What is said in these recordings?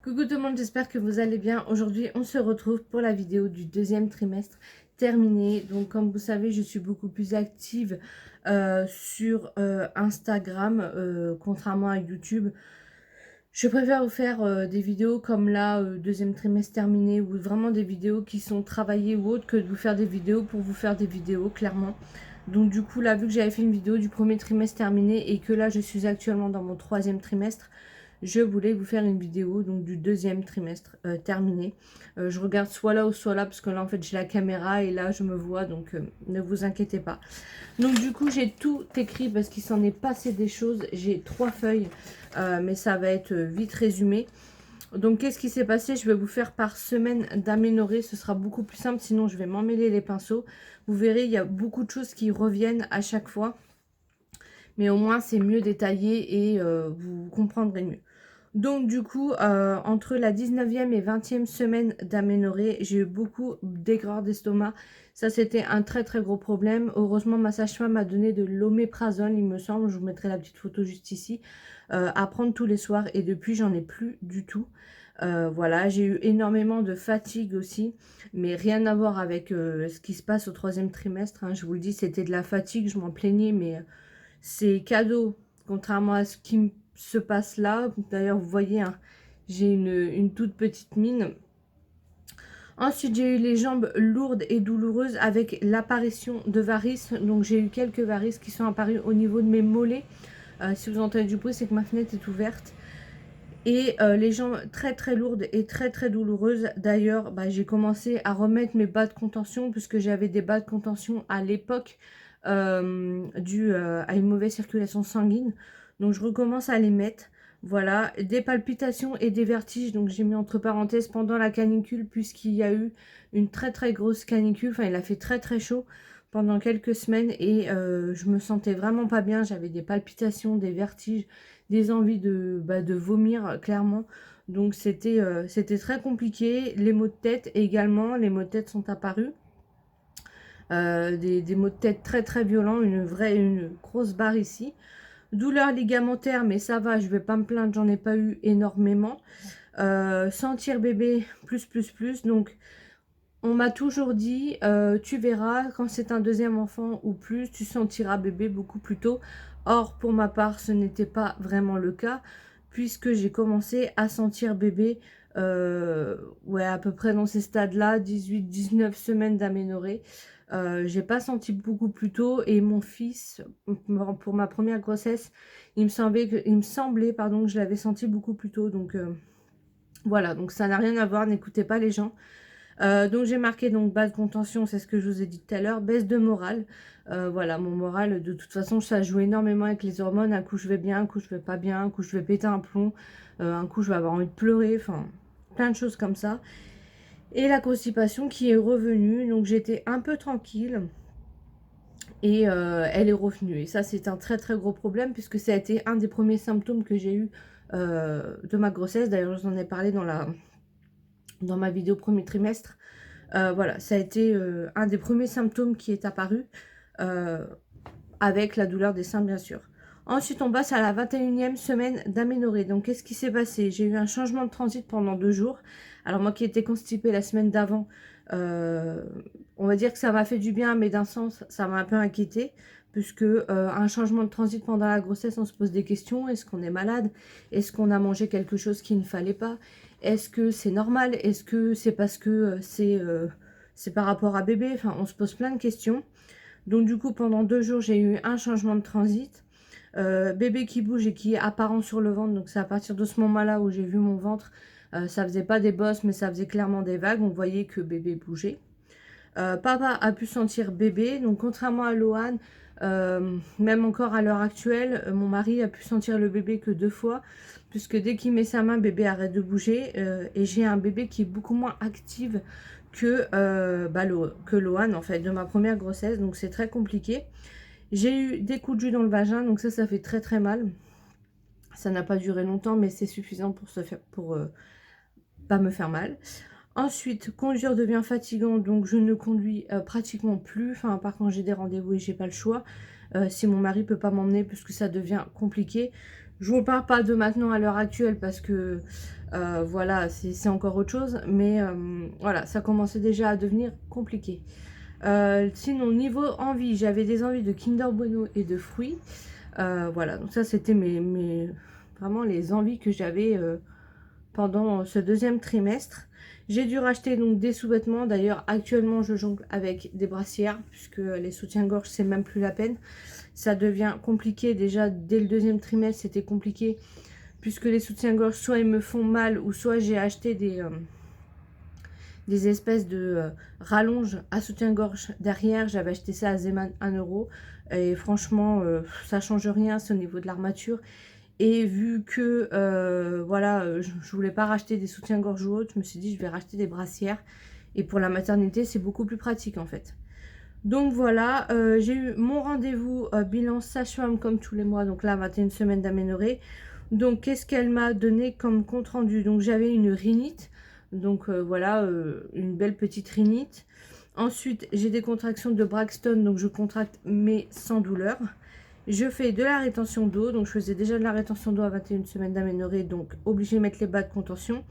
Coucou tout le monde, j'espère que vous allez bien. Aujourd'hui, on se retrouve pour la vidéo du deuxième trimestre terminé. Donc, comme vous savez, je suis beaucoup plus active sur Instagram, contrairement à YouTube. Je préfère vous faire des vidéos comme là, deuxième trimestre terminé, ou vraiment des vidéos qui sont travaillées ou autres, que de vous faire des vidéos pour vous faire des vidéos, clairement. Donc du coup, là, vu que j'avais fait une vidéo du premier trimestre terminé et que là, je suis actuellement dans mon troisième trimestre, je voulais vous faire une vidéo donc du deuxième trimestre terminé. Je regarde soit là ou soit là parce que là en fait j'ai la caméra et là je me vois, donc ne vous inquiétez pas. Donc du coup j'ai tout écrit parce qu'il s'en est passé des choses. J'ai 3 feuilles mais ça va être vite résumé. Donc qu'est-ce qui s'est passé? Je vais vous faire par semaine d'aménorrhée, ce sera beaucoup plus simple, sinon je vais m'emmêler les pinceaux. Vous verrez, il y a beaucoup de choses qui reviennent à chaque fois, mais au moins c'est mieux détaillé et vous comprendrez mieux. Donc du coup, entre la 19e et 20e semaine d'aménorrhée, j'ai eu beaucoup d'aigreur d'estomac. Ça, c'était un très très gros problème. Heureusement, ma sage-femme m'a donné de l'oméprazole, il me semble. Je vous mettrai la petite photo juste ici. À prendre tous les soirs. Et depuis, j'en ai plus du tout. Voilà, j'ai eu énormément de fatigue aussi. Mais rien à voir avec ce qui se passe au troisième trimestre, hein. Je vous le dis, c'était de la fatigue, je m'en plaignais, mais c'est cadeau. Contrairement à ce qui se passe là. D'ailleurs, vous voyez, hein, j'ai une toute petite mine. Ensuite, j'ai eu les jambes lourdes et douloureuses avec l'apparition de varices. Donc, j'ai eu quelques varices qui sont apparues au niveau de mes mollets. Si vous entendez du bruit, c'est que ma fenêtre est ouverte. Et les jambes très très lourdes et très très douloureuses. D'ailleurs, j'ai commencé à remettre mes bas de contention puisque j'avais des bas de contention à l'époque dû à une mauvaise circulation sanguine. Donc je recommence à les mettre. Voilà, des palpitations et des vertiges. Donc j'ai mis entre parenthèses pendant la canicule puisqu'il y a eu une très très grosse canicule. Enfin, il a fait très très chaud pendant quelques semaines et je me sentais vraiment pas bien. J'avais des palpitations, des vertiges, des envies de vomir, clairement. Donc c'était très compliqué. Les maux de tête également, les maux de tête sont apparus. Des maux de tête très très violents, une grosse barre ici. Douleur ligamentaire, mais ça va, je vais pas me plaindre, j'en ai pas eu énormément. Sentir bébé, plus. Donc, on m'a toujours dit, tu verras, quand c'est un deuxième enfant ou plus, tu sentiras bébé beaucoup plus tôt. Or, pour ma part, ce n'était pas vraiment le cas, puisque j'ai commencé à sentir bébé, ouais, à peu près dans ces stades-là, 18-19 semaines d'aménorrhée. J'ai pas senti beaucoup plus tôt, et mon fils, pour ma première grossesse, il me semblait pardon, que je l'avais senti beaucoup plus tôt. Donc, voilà, donc ça n'a rien à voir, n'écoutez pas les gens. Donc j'ai marqué donc bas de contention, c'est ce que je vous ai dit tout à l'heure, baisse de morale. Voilà, mon moral, de toute façon, ça joue énormément avec les hormones. Un coup je vais bien, un coup je vais pas bien, un coup je vais péter un plomb, un coup je vais avoir envie de pleurer, enfin plein de choses comme ça. Et la constipation qui est revenue, donc j'étais un peu tranquille et elle est revenue. Et ça, c'est un très très gros problème puisque ça a été un des premiers symptômes que j'ai eu de ma grossesse. D'ailleurs, je vous en ai parlé dans ma vidéo premier trimestre. Voilà, ça a été un des premiers symptômes qui est apparu, euh, avec la douleur des seins, bien sûr. Ensuite, on passe à la 21e semaine d'aménorrhée. Donc, qu'est-ce qui s'est passé? J'ai eu un changement de transit pendant 2 jours. Alors, moi qui étais constipée la semaine d'avant, euh, on va dire que ça m'a fait du bien, mais d'un sens, ça m'a un peu inquiétée, puisque un changement de transit pendant la grossesse, on se pose des questions. Est-ce qu'on est malade? Est-ce qu'on a mangé quelque chose qu'il ne fallait pas? Est-ce que c'est normal? Est-ce que c'est parce que c'est par rapport à bébé? Enfin, on se pose plein de questions. Donc du coup, pendant 2 jours, j'ai eu un changement de transit. Bébé qui bouge et qui est apparent sur le ventre. Donc c'est à partir de ce moment-là où j'ai vu mon ventre. Ça faisait pas des bosses, mais ça faisait clairement des vagues. On voyait que bébé bougeait. Papa a pu sentir bébé. Donc contrairement à Lohan, même encore à l'heure actuelle, mon mari a pu sentir le bébé que 2 fois. Puisque dès qu'il met sa main, bébé arrête de bouger. Et j'ai un bébé qui est beaucoup moins active que Lohan, en fait, de ma première grossesse. Donc c'est très compliqué. J'ai eu des coups de jus dans le vagin, donc ça fait très très mal. Ça n'a pas duré longtemps, mais c'est suffisant pour pas me faire mal. Ensuite, conduire devient fatigant, donc je ne conduis pratiquement plus. Enfin, par contre, j'ai des rendez-vous et j'ai pas le choix. Si mon mari peut pas m'emmener, puisque ça devient compliqué. Je vous parle pas de maintenant à l'heure actuelle parce que voilà, c'est encore autre chose. Mais voilà, ça commençait déjà à devenir compliqué. Sinon, niveau envie, j'avais des envies de Kinder Bueno et de fruits. Voilà, donc ça c'était vraiment les envies que j'avais pendant ce deuxième trimestre. J'ai dû racheter donc des sous-vêtements. D'ailleurs, actuellement, je jongle avec des brassières puisque les soutiens-gorge, c'est même plus la peine. Ça devient compliqué. Déjà, dès le deuxième trimestre, c'était compliqué puisque les soutiens-gorge, soit ils me font mal ou soit j'ai acheté des espèces de rallonges à soutien-gorge derrière. J'avais acheté ça à Zeman 1 euro. Et franchement, ça change rien, c'est au niveau de l'armature. Et vu que voilà, je voulais pas racheter des soutiens-gorge ou autres, je me suis dit je vais racheter des brassières. Et pour la maternité, c'est beaucoup plus pratique en fait. Donc voilà, j'ai eu mon rendez-vous bilan sage-femme comme tous les mois. Donc là, 21 semaines d'aménorrhée. Donc qu'est-ce qu'elle m'a donné comme compte rendu? Donc j'avais une rhinite. Donc voilà, une belle petite rhinite. Ensuite, j'ai des contractions de Braxton. Donc je contracte mais sans douleur. Je fais de la rétention d'eau, donc je faisais déjà de la rétention d'eau à 21 semaines d'aménorrhée, donc obligé de mettre les bas de contention.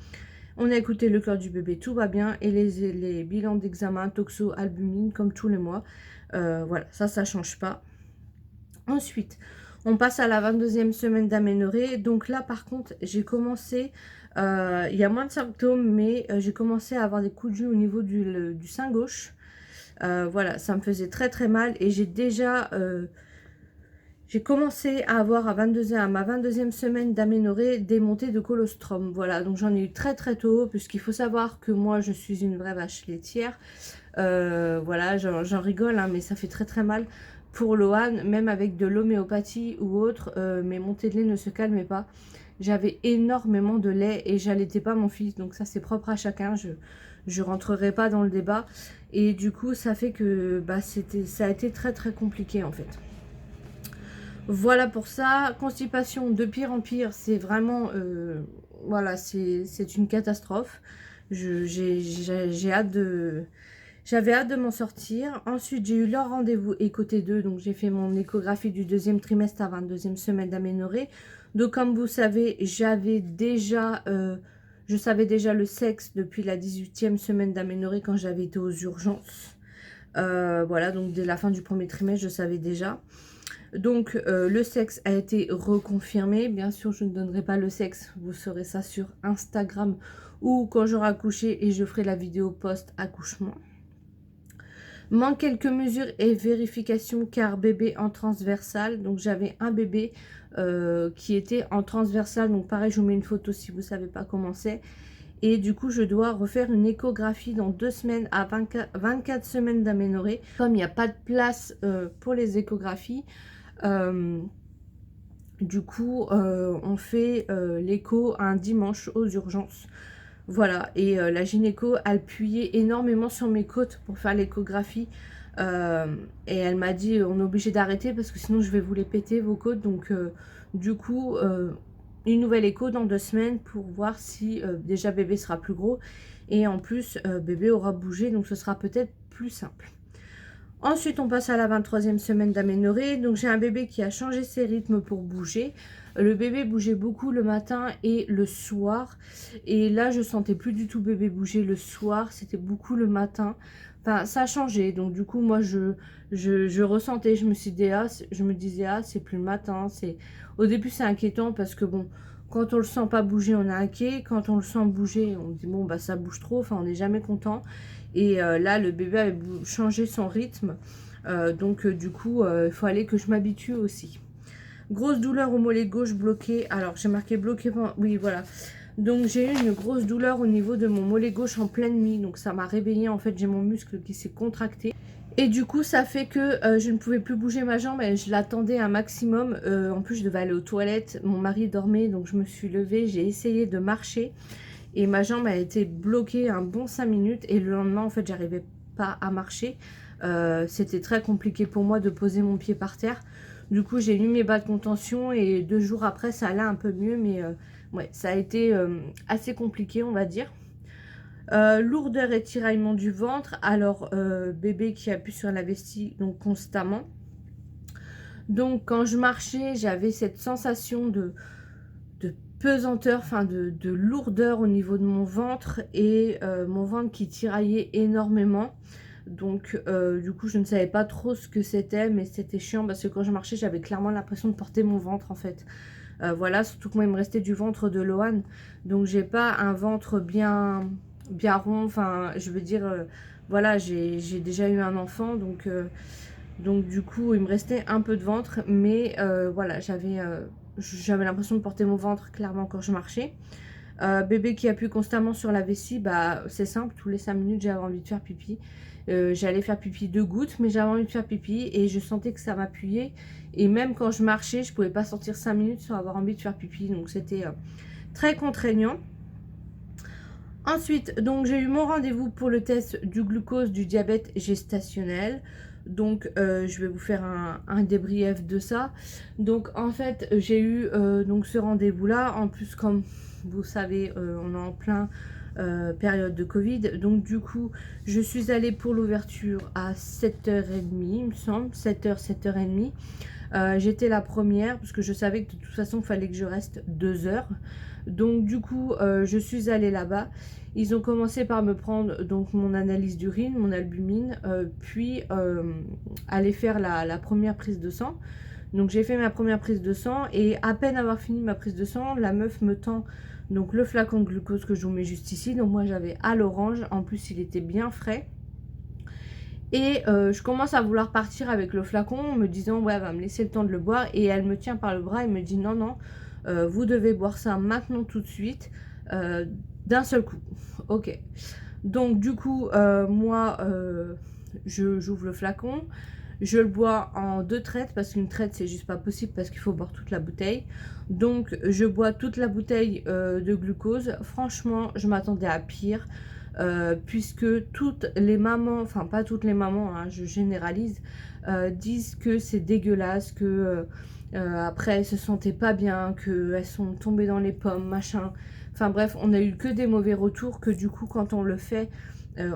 On a écouté le cœur du bébé, tout va bien, et les bilans d'examen, toxo, albumine, comme tous les mois. Voilà, ça change pas. Ensuite, on passe à la 22e semaine d'aménorrhée. Donc là, par contre, j'ai commencé, il y a moins de symptômes, mais j'ai commencé à avoir des coups de jus au niveau du sein gauche. Voilà, ça me faisait très très mal, et j'ai commencé à avoir à ma 22e semaine d'aménorrhée des montées de colostrum. Voilà, donc j'en ai eu très très tôt, puisqu'il faut savoir que moi je suis une vraie vache laitière. Voilà, j'en rigole, hein, mais ça fait très très mal pour Lohan, même avec de l'homéopathie ou autre. Mes montées de lait ne se calmaient pas. J'avais énormément de lait et j'allaitais pas mon fils, donc ça c'est propre à chacun. Je rentrerai pas dans le débat. Et du coup, ça fait que bah, ça a été très très compliqué en fait. Voilà pour ça. Constipation de pire en pire, c'est vraiment, voilà, c'est une catastrophe. J'ai hâte de, j'avais hâte de m'en sortir. Ensuite, j'ai eu leur rendez-vous écho T2, donc j'ai fait mon échographie du deuxième trimestre à 22e semaine d'aménorrhée. Donc comme vous savez, je savais déjà le sexe depuis la 18e semaine d'aménorrhée quand j'avais été aux urgences. Voilà, donc dès la fin du premier trimestre, je savais déjà. Donc le sexe a été reconfirmé. Bien sûr, je ne donnerai pas le sexe. Vous saurez ça sur Instagram ou quand j'aurai accouché et je ferai la vidéo post-accouchement. Manque quelques mesures et vérifications car bébé en transversal. Donc j'avais un bébé qui était en transversal. Donc pareil, je vous mets une photo si vous ne savez pas comment c'est. Et du coup, je dois refaire une échographie dans 2 semaines à 24 semaines d'aménorrhée. Comme il n'y a pas de place pour les échographies, du coup, on fait l'écho un dimanche aux urgences. Voilà, et la gynéco, elle appuyait énormément sur mes côtes pour faire l'échographie. Et elle m'a dit, on est obligé d'arrêter parce que sinon je vais vous les péter, vos côtes. Donc, du coup, une nouvelle écho dans 2 semaines pour voir si déjà bébé sera plus gros. Et en plus, bébé aura bougé, donc ce sera peut-être plus simple. Ensuite, on passe à la 23e semaine d'aménorrhée. Donc, j'ai un bébé qui a changé ses rythmes pour bouger. Le bébé bougeait beaucoup le matin et le soir. Et là, je sentais plus du tout bébé bouger le soir. C'était beaucoup le matin. Enfin, ça a changé. Donc, du coup, moi, je ressentais. Je me disais, ah, c'est plus le matin. Au début, c'est inquiétant parce que, bon, quand on le sent pas bouger, on est inquiet. Quand on le sent bouger, on dit, bon, bah, ça bouge trop. Enfin, on n'est jamais content. Et là, le bébé avait changé son rythme. Donc, du coup, il faut aller que je m'habitue aussi. Grosse douleur au mollet gauche bloqué. Alors, j'ai marqué bloqué. Oui, voilà. Donc, j'ai eu une grosse douleur au niveau de mon mollet gauche en pleine nuit. Donc, ça m'a réveillée. En fait, j'ai mon muscle qui s'est contracté. Et du coup, ça fait que je ne pouvais plus bouger ma jambe et je l'attendais un maximum. En plus, je devais aller aux toilettes. Mon mari dormait, donc je me suis levée. J'ai essayé de marcher. Et ma jambe a été bloquée un bon 5 minutes. Et le lendemain, en fait, j'arrivais pas à marcher. C'était très compliqué pour moi de poser mon pied par terre. Du coup, j'ai mis mes bas de contention. Et 2 jours après, ça allait un peu mieux. Mais ouais, ça a été assez compliqué, on va dire. Lourdeur et tiraillement du ventre. Alors, bébé qui appuie sur la vestie, donc constamment. Donc, quand je marchais, j'avais cette sensation pesanteur, enfin de lourdeur au niveau de mon ventre et mon ventre qui tiraillait énormément. Donc du coup je ne savais pas trop ce que c'était, mais c'était chiant parce que quand je marchais j'avais clairement l'impression de porter mon ventre en fait. Voilà, surtout que moi il me restait du ventre de Loane, donc j'ai pas un ventre bien rond, enfin je veux dire, voilà, j'ai déjà eu un enfant, donc du coup il me restait un peu de ventre, mais voilà, j'avais l'impression de porter mon ventre clairement quand je marchais. Bébé qui appuie constamment sur la vessie, bah c'est simple, tous les 5 minutes j'avais envie de faire pipi. J'allais faire pipi 2 gouttes, mais j'avais envie de faire pipi et je sentais que ça m'appuyait. Et même quand je marchais, je pouvais pas sortir 5 minutes sans avoir envie de faire pipi. Donc c'était très contraignant. Ensuite, donc j'ai eu mon rendez-vous pour le test du glucose du diabète gestationnel. Donc je vais vous faire un débrief de ça. Donc en fait j'ai eu donc ce rendez-vous là. En plus comme vous savez on est en plein période de Covid. Donc du coup je suis allée pour l'ouverture à 7h30 il me semble. 7h, 7h30. J'étais la première parce que je savais que de toute façon il fallait que je reste 2 heures. Donc du coup je suis allée là-bas. Ils ont commencé par me prendre donc mon analyse d'urine, mon albumine, puis aller faire la première prise de sang. Donc j'ai fait ma première prise de sang et à peine avoir fini ma prise de sang, la meuf me tend donc le flacon de glucose que je vous mets juste ici. Donc moi j'avais à l'orange, en plus il était bien frais. Et je commence à vouloir partir avec le flacon en me disant ouais elle va me laisser le temps de le boire, et elle me tient par le bras et me dit non non vous devez boire ça maintenant tout de suite d'un seul coup. Ok, donc du coup moi j'ouvre le flacon, je le bois en 2 traites parce qu'une traite c'est juste pas possible parce qu'il faut boire toute la bouteille. Donc je bois toute la bouteille de glucose. Franchement je m'attendais à pire. Puisque toutes les mamans, enfin pas toutes les mamans, hein, je généralise, disent que c'est dégueulasse, que après elles se sentaient pas bien, qu'elles sont tombées dans les pommes, machin. Enfin bref, on a eu que des mauvais retours, que du coup quand on le fait,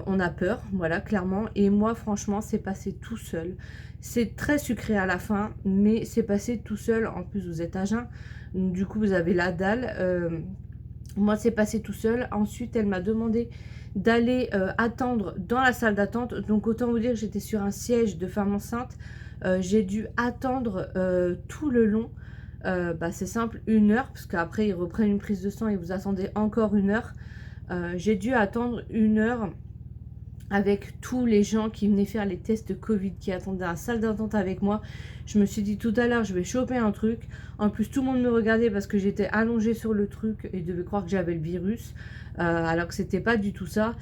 on a peur, voilà, clairement. Et moi franchement, c'est passé tout seul. C'est très sucré à la fin, mais c'est passé tout seul. En plus vous êtes à jeun, donc du coup vous avez la dalle. Moi c'est passé tout seul. Ensuite elle m'a demandé d'aller attendre dans la salle d'attente. Donc autant vous dire que j'étais sur un siège de femme enceinte. J'ai dû attendre tout le long. C'est simple, 1 heure, parce qu'après ils reprennent une prise de sang et vous attendez encore 1 heure. J'ai dû attendre 1 heure avec tous les gens qui venaient faire les tests Covid, qui attendaient à la salle d'attente avec moi. Je me suis dit tout à l'heure, je vais choper un truc. En plus, tout le monde me regardait parce que j'étais allongée sur le truc et devait croire que j'avais le virus, alors que c'était pas du tout ça.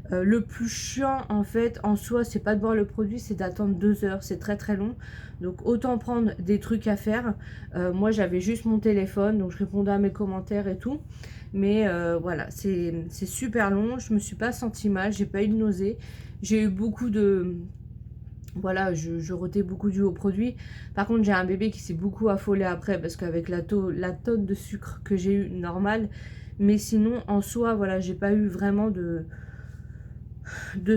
Le plus chiant, en fait, en soi, c'est pas de boire le produit, c'est d'attendre 2 heures. C'est très très long. Donc, autant prendre des trucs à faire. Moi, j'avais juste mon téléphone, donc je répondais à mes commentaires et tout. Mais voilà, c'est super long. Je me suis pas sentie mal, j'ai pas eu de nausée. J'ai eu beaucoup de... Voilà, je rotais beaucoup dû au produit. Par contre, j'ai un bébé qui s'est beaucoup affolé après parce qu'avec la tonne de sucre que j'ai eu, normal. Mais sinon, en soi, voilà, j'ai pas eu vraiment de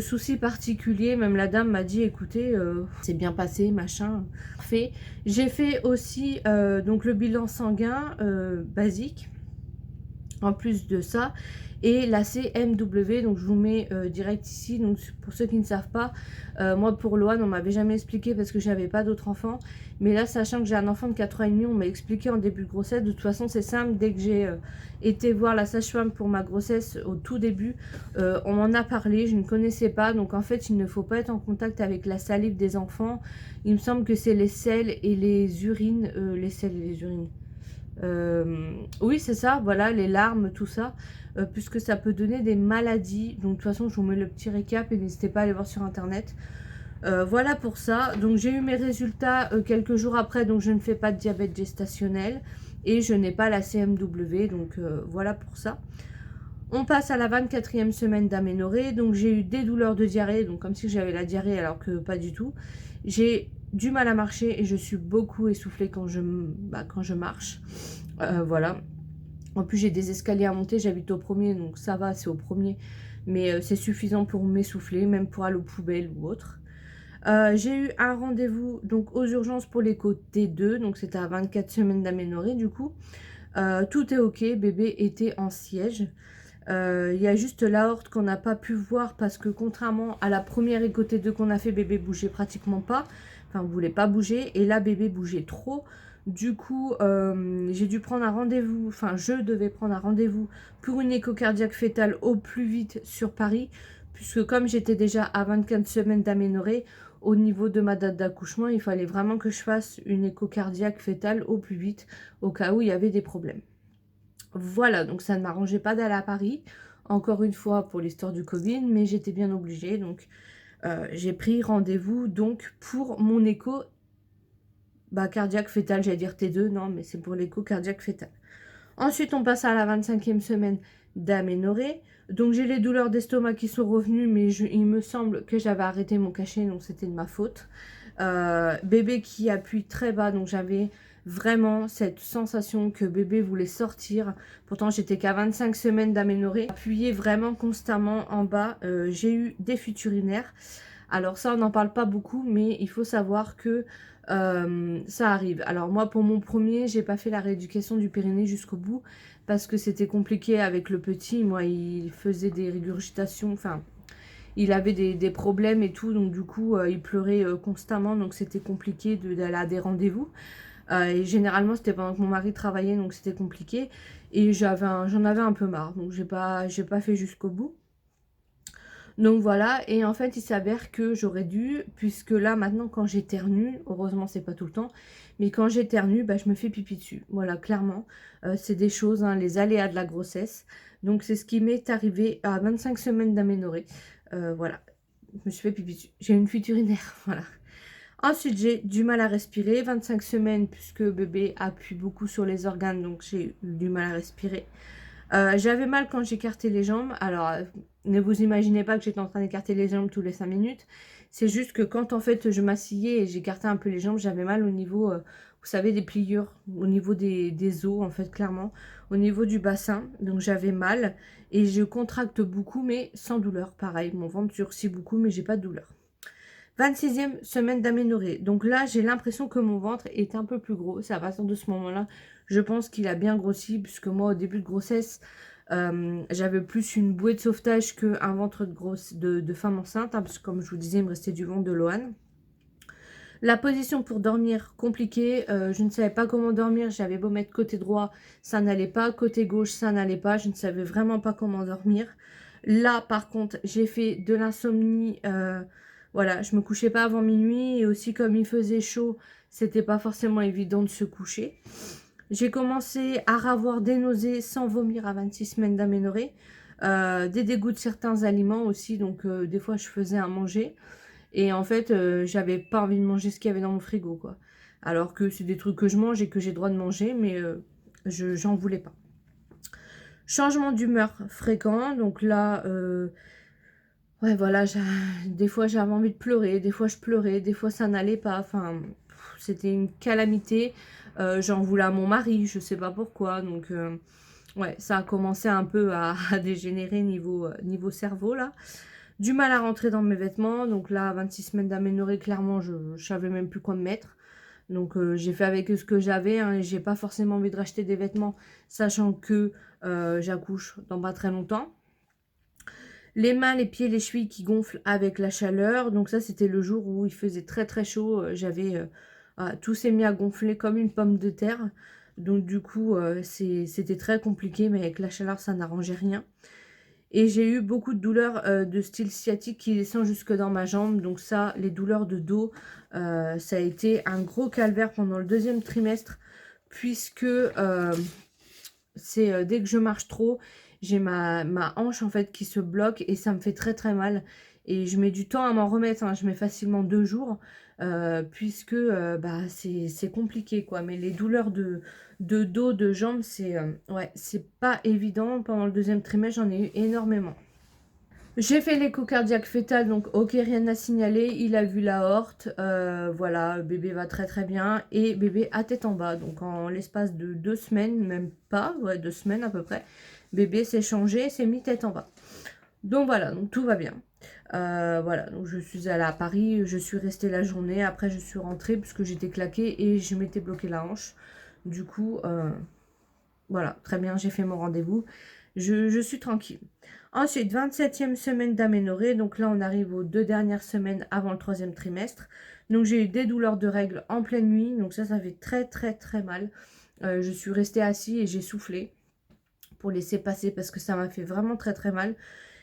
soucis particuliers. Même la dame m'a dit, écoutez, c'est bien passé, machin. Parfait. J'ai fait aussi donc le bilan sanguin basique. En plus de ça, et la CMW, donc je vous mets direct ici. Donc pour ceux qui ne savent pas, moi pour Loane on m'avait jamais expliqué parce que j'avais pas d'autres enfants, mais là sachant que j'ai un enfant de 4 ans et demi, on m'a expliqué en début de grossesse. De toute façon c'est simple, dès que j'ai été voir la sage-femme pour ma grossesse au tout début, on m'en a parlé, je ne connaissais pas. Donc en fait il ne faut pas être en contact avec la salive des enfants. Il me semble que c'est les selles et les urines, les selles et les urines. Oui c'est ça, voilà, les larmes, tout ça, puisque ça peut donner des maladies. Donc de toute façon je vous mets le petit récap et n'hésitez pas à aller voir sur internet. Voilà pour ça. Donc j'ai eu mes résultats quelques jours après, donc je ne fais pas de diabète gestationnel et je n'ai pas la CMW, donc voilà pour ça. On passe à la 24e semaine d'aménorrhée. Donc j'ai eu des douleurs de diarrhée, donc comme si j'avais la diarrhée alors que pas du tout. J'ai du mal à marcher et je suis beaucoup essoufflée quand je marche. Voilà. En plus j'ai des escaliers à monter, j'habite au premier, donc ça va, c'est au premier. Mais c'est suffisant pour m'essouffler, même pour aller aux poubelles ou autre. J'ai eu un rendez-vous donc aux urgences pour l'écho T2, donc c'était à 24 semaines d'aménorrhée du coup. Tout est ok, bébé était en siège. Il y a juste l'aorte qu'on n'a pas pu voir parce que contrairement à la première écho T2 qu'on a fait, bébé bougeait pratiquement pas. Enfin, voulait pas bouger. Et là, bébé bougeait trop. Du coup, j'ai dû prendre un rendez-vous. Enfin, je devais prendre un rendez-vous pour une écho cardiaque fétale au plus vite sur Paris. Puisque comme j'étais déjà à 24 semaines d'aménorrhée, au niveau de ma date d'accouchement, il fallait vraiment que je fasse une écho cardiaque fétale au plus vite, au cas où il y avait des problèmes. Voilà, donc ça ne m'arrangeait pas d'aller à Paris, encore une fois pour l'histoire du Covid, mais j'étais bien obligée, donc j'ai pris rendez-vous donc pour mon écho cardiaque fétale, j'allais dire T2, non, mais c'est pour l'écho cardiaque fétale. Ensuite, on passe à la 25e semaine d'aménorrhée. Donc, j'ai les douleurs d'estomac qui sont revenues, mais il me semble que j'avais arrêté mon cachet, donc c'était de ma faute. Bébé qui appuie très bas, donc j'avais vraiment cette sensation que bébé voulait sortir. Pourtant, j'étais qu'à 25 semaines d'aménorrhée. Appuyé vraiment constamment en bas. J'ai eu des fuites urinaires. Alors ça, on n'en parle pas beaucoup, mais il faut savoir que ça arrive. Alors moi, pour mon premier, j'ai pas fait la rééducation du périnée jusqu'au bout parce que c'était compliqué avec le petit. Moi, il faisait des régurgitations, enfin, il avait des problèmes et tout, donc du coup, il pleurait constamment, donc c'était compliqué d'aller à des rendez-vous. Et généralement, c'était pendant que mon mari travaillait, donc c'était compliqué. Et j'en avais un peu marre, donc j'ai pas fait jusqu'au bout. Donc voilà, et en fait il s'avère que j'aurais dû, puisque là maintenant quand j'éternue, heureusement c'est pas tout le temps, mais quand j'éternue, je me fais pipi dessus. Voilà, clairement, c'est des choses, hein, les aléas de la grossesse. Donc c'est ce qui m'est arrivé à 25 semaines d'aménorrhée. Voilà, je me suis fait pipi dessus. J'ai une fuite urinaire, voilà. Ensuite j'ai du mal à respirer, 25 semaines puisque bébé appuie beaucoup sur les organes, donc j'ai eu du mal à respirer. J'avais mal quand j'écartais les jambes. Alors, ne vous imaginez pas que j'étais en train d'écarter les jambes tous les 5 minutes. C'est juste que quand en fait je m'asseyais et j'écartais un peu les jambes, j'avais mal au niveau, vous savez, des pliures, au niveau des os en fait, clairement, au niveau du bassin. Donc j'avais mal et je contracte beaucoup mais sans douleur. Pareil, mon ventre durcit beaucoup mais j'ai pas de douleur. 26e semaine d'aménorrhée. Donc là, j'ai l'impression que mon ventre est un peu plus gros. C'est à partir de ce moment-là, je pense qu'il a bien grossi, puisque moi, au début de grossesse, j'avais plus une bouée de sauvetage qu'un ventre de femme enceinte, hein, parce que comme je vous disais, il me restait du ventre de Loane. La position pour dormir, compliquée. Je ne savais pas comment dormir. J'avais beau mettre côté droit, ça n'allait pas. Côté gauche, ça n'allait pas. Je ne savais vraiment pas comment dormir. Là, par contre, j'ai fait de l'insomnie. Voilà, je me couchais pas avant minuit. Et aussi, comme il faisait chaud, c'était pas forcément évident de se coucher. J'ai commencé à avoir des nausées sans vomir à 26 semaines d'aménorrhée. Des dégoûts de certains aliments aussi. Donc, des fois, je faisais à manger. Et en fait, j'avais pas envie de manger ce qu'il y avait dans mon frigo, quoi. Alors que c'est des trucs que je mange et que j'ai le droit de manger, mais j'en voulais pas. Changement d'humeur fréquent, donc là, ouais, voilà, des fois j'avais envie de pleurer, des fois je pleurais, des fois ça n'allait pas, enfin, c'était une calamité. J'en voulais à mon mari, je sais pas pourquoi, donc ouais, ça a commencé un peu à dégénérer niveau cerveau, là. Du mal à rentrer dans mes vêtements. Donc là, 26 semaines d'aménorrhée, clairement, je ne savais même plus quoi me mettre. Donc j'ai fait avec ce que j'avais. Hein, et j'ai pas forcément envie de racheter des vêtements, sachant que j'accouche dans pas très longtemps. Les mains, les pieds, les chevilles qui gonflent avec la chaleur. Donc ça, c'était le jour où il faisait très très chaud. J'avais tout s'est mis à gonfler comme une pomme de terre. Donc du coup, c'était très compliqué. Mais avec la chaleur, ça n'arrangeait rien. Et j'ai eu beaucoup de douleurs de style sciatique qui descend jusque dans ma jambe. Donc ça, les douleurs de dos, ça a été un gros calvaire pendant le deuxième trimestre. Puisque c'est dès que je marche trop, j'ai ma hanche en fait qui se bloque et ça me fait très très mal. Et je mets du temps à m'en remettre, hein. Je mets facilement 2 jours, puisque c'est compliqué quoi. Mais les douleurs de dos, de jambes, ouais, c'est pas évident. Pendant le deuxième trimestre, j'en ai eu énormément. J'ai fait l'écho cardiaque fœtal, donc ok, rien à signaler. Il a vu l'aorte, voilà, bébé va très très bien. Et bébé à tête en bas, donc en l'espace de 2 semaines, même pas, ouais, 2 semaines à peu près, bébé s'est changé, s'est mis tête en bas. Donc voilà, donc tout va bien. Voilà, donc je suis allée à Paris, je suis restée la journée. Après, je suis rentrée puisque j'étais claquée et je m'étais bloqué la hanche. Du coup, voilà, très bien, j'ai fait mon rendez-vous. Je suis tranquille. Ensuite, 27e semaine d'aménorrhée. Donc là, on arrive aux 2 dernières semaines avant le 3e trimestre. Donc j'ai eu des douleurs de règles en pleine nuit. Donc ça fait très très très mal. Je suis restée assise et j'ai soufflé pour laisser passer parce que ça m'a fait vraiment très très mal.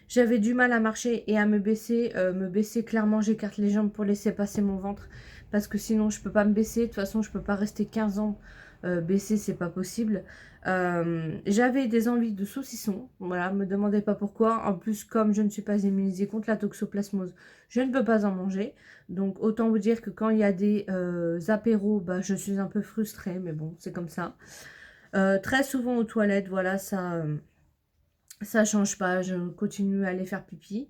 J'avais du mal à marcher et à me baisser. Me baisser, clairement, j'écarte les jambes pour laisser passer mon ventre. Parce que sinon, je peux pas me baisser. De toute façon, je peux pas rester 15 ans baisser, c'est pas possible. J'avais des envies de saucisson. Voilà, me demandez pas pourquoi. En plus, comme je ne suis pas immunisée contre la toxoplasmose, je ne peux pas en manger. Donc, autant vous dire que quand il y a des apéros, bah, je suis un peu frustrée. Mais bon, c'est comme ça. Très souvent aux toilettes, voilà, ça change pas, je continue à aller faire pipi.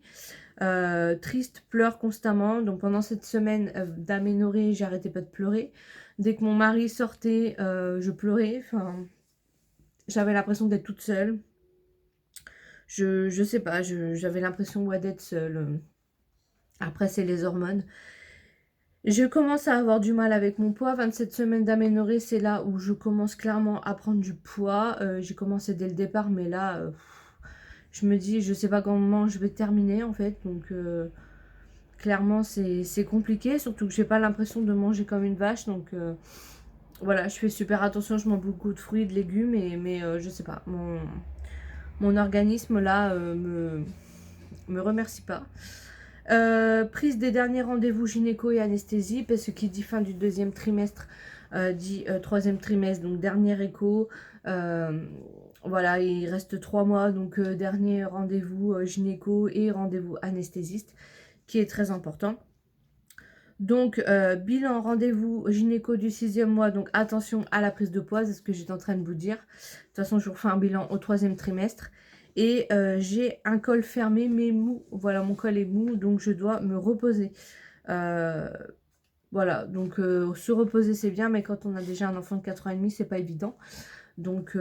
Triste, pleure constamment. Donc pendant cette semaine d'aménorrhée, j'arrêtais pas de pleurer. Dès que mon mari sortait, je pleurais. Enfin, j'avais l'impression d'être toute seule. Je sais pas, j'avais l'impression ouais, d'être seule. Après, c'est les hormones. Je commence à avoir du mal avec mon poids. 27 semaines d'aménorrhée, c'est là où je commence clairement à prendre du poids. J'ai commencé dès le départ, mais là, je me dis, je sais pas comment je vais terminer en fait. Donc, clairement, c'est compliqué. Surtout que j'ai pas l'impression de manger comme une vache. Donc, voilà, je fais super attention. Je mange beaucoup de fruits, de légumes. Mais je sais pas, mon organisme là me remercie pas. Prise des derniers rendez-vous gynéco et anesthésie, parce que qui dit fin du 2e trimestre dit 3e trimestre, donc dernier écho. Voilà, il reste 3 mois, donc dernier rendez-vous gynéco et rendez-vous anesthésiste, qui est très important. Donc, bilan rendez-vous gynéco du 6e mois, donc attention à la prise de poids, c'est ce que j'étais en train de vous dire. De toute façon, je vous refais un bilan au 3e trimestre. Et j'ai un col fermé mais mou. Voilà, mon col est mou, donc je dois me reposer. Voilà, donc se reposer c'est bien, mais quand on a déjà un enfant de 4 ans et demi, c'est pas évident. Donc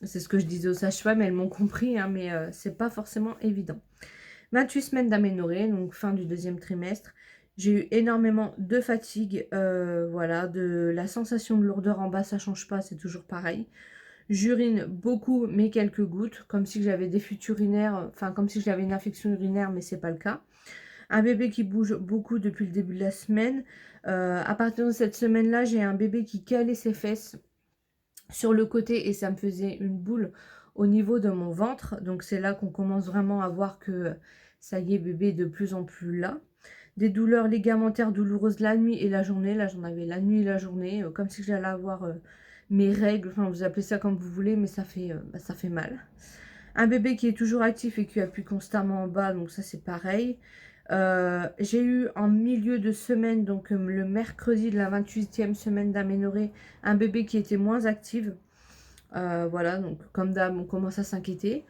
c'est ce que je disais aux sages-femmes, elles m'ont compris, hein, mais c'est pas forcément évident. 28 semaines d'aménorrhée, donc fin du 2e trimestre. J'ai eu énormément de fatigue, voilà, de la sensation de lourdeur en bas, ça change pas, c'est toujours pareil. J'urine beaucoup, mais quelques gouttes, comme si j'avais des fuites urinaires, enfin comme si j'avais une infection urinaire, mais c'est pas le cas. Un bébé qui bouge beaucoup depuis le début de la semaine. À partir de cette semaine-là, j'ai un bébé qui calait ses fesses sur le côté et ça me faisait une boule au niveau de mon ventre. Donc c'est là qu'on commence vraiment à voir que ça y est, bébé est de plus en plus là. Des douleurs ligamentaires douloureuses la nuit et la journée. Là, j'en avais la nuit et la journée, comme si j'allais avoir mes règles. Enfin, vous appelez ça comme vous voulez, mais ça fait mal. Un bébé qui est toujours actif et qui appuie constamment en bas, donc ça c'est pareil. J'ai eu en milieu de semaine, donc le mercredi de la 28e semaine d'aménorrhée, un bébé qui était moins actif. Voilà, donc comme d'hab, on commence à s'inquiéter.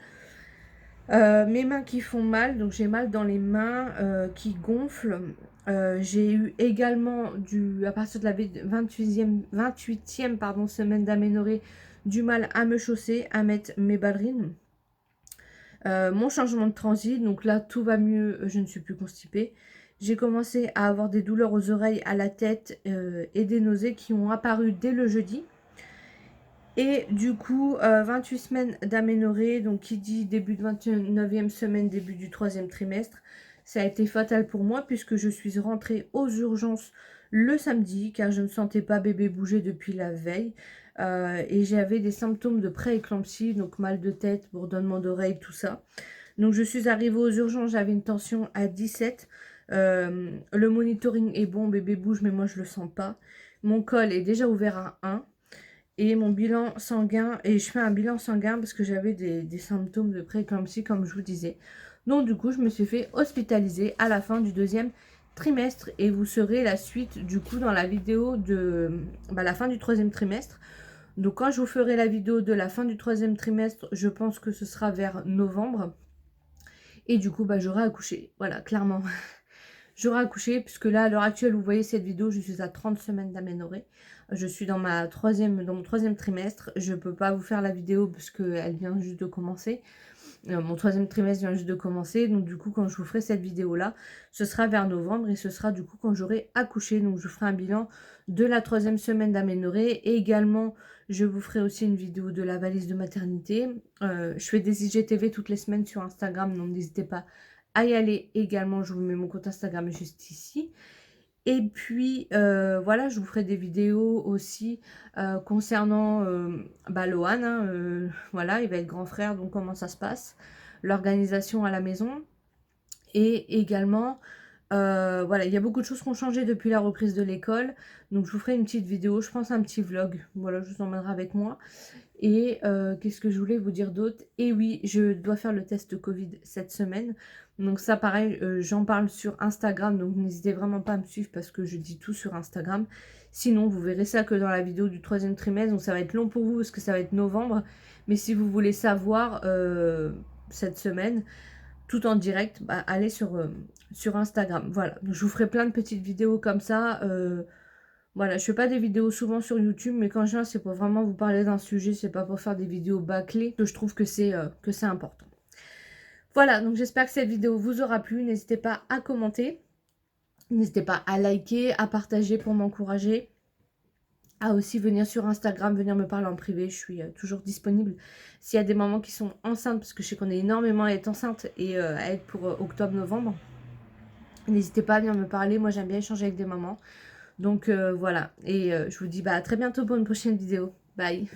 Mes mains qui font mal, donc j'ai mal dans les mains qui gonflent. J'ai eu également, à partir de la 28e pardon, semaine d'aménorrhée, du mal à me chausser, à mettre mes ballerines. Mon changement de transit, donc là tout va mieux, je ne suis plus constipée. J'ai commencé à avoir des douleurs aux oreilles, à la tête et des nausées qui ont apparu dès le jeudi. Et du coup, 28 semaines d'aménorrhée, donc qui dit début de 29e semaine, début du 3e trimestre, ça a été fatal pour moi puisque je suis rentrée aux urgences le samedi car je ne sentais pas bébé bouger depuis la veille. Et j'avais des symptômes de pré-éclampsie, donc mal de tête, bourdonnement d'oreille, tout ça. Donc je suis arrivée aux urgences, j'avais une tension à 17. Le monitoring est bon, bébé bouge, mais moi je le sens pas. Mon col est déjà ouvert à 1. Et mon bilan sanguin, et je fais un bilan sanguin parce que j'avais des symptômes de pré-éclampsie, comme je vous disais. Donc du coup, je me suis fait hospitaliser à la fin du 2e trimestre. Et vous serez la suite du coup dans la vidéo de la fin du 3e trimestre. Donc quand je vous ferai la vidéo de la fin du 3e trimestre, je pense que ce sera vers novembre. Et du coup, j'aurai accouché. Voilà, clairement. J'aurai accouché, puisque là, à l'heure actuelle, vous voyez cette vidéo, je suis à 30 semaines d'aménorrhée. Je suis dans mon 3e trimestre. Je ne peux pas vous faire la vidéo, parce qu'elle vient juste de commencer. Mon troisième trimestre vient juste de commencer, donc du coup quand je vous ferai cette vidéo là, ce sera vers novembre et ce sera du coup quand j'aurai accouché. Donc je vous ferai un bilan de la troisième semaine d'aménorrhée et également je vous ferai aussi une vidéo de la valise de maternité. Je fais des IGTV toutes les semaines sur Instagram, donc n'hésitez pas à y aller également. Je vous mets mon compte Instagram juste ici. Et puis voilà, je vous ferai des vidéos aussi concernant Lohan, hein, voilà, il va être grand frère, donc comment ça se passe, l'organisation à la maison. Et également, voilà, il y a beaucoup de choses qui ont changé depuis la reprise de l'école. Donc je vous ferai une petite vidéo, je pense un petit vlog, voilà, je vous emmènerai avec moi. Et qu'est-ce que je voulais vous dire d'autre? Et oui, je dois faire le test Covid cette semaine. Donc ça, pareil, j'en parle sur Instagram. Donc n'hésitez vraiment pas à me suivre parce que je dis tout sur Instagram. Sinon, vous verrez ça que dans la vidéo du troisième trimestre. Donc ça va être long pour vous parce que ça va être novembre. Mais si vous voulez savoir cette semaine, tout en direct, bah, allez sur Instagram. Voilà, donc je vous ferai plein de petites vidéos comme ça. Voilà, je fais pas des vidéos souvent sur YouTube, mais quand je viens, c'est pour vraiment vous parler d'un sujet, c'est pas pour faire des vidéos bâclées, que je trouve que c'est important. Voilà, donc j'espère que cette vidéo vous aura plu. N'hésitez pas à commenter, n'hésitez pas à liker, à partager pour m'encourager, à aussi venir sur Instagram, venir me parler en privé. Je suis toujours disponible s'il y a des mamans qui sont enceintes, parce que je sais qu'on est énormément à être enceinte et à être pour octobre-novembre. N'hésitez pas à venir me parler, moi j'aime bien échanger avec des mamans. Donc voilà, et je vous dis à très bientôt pour une prochaine vidéo. Bye!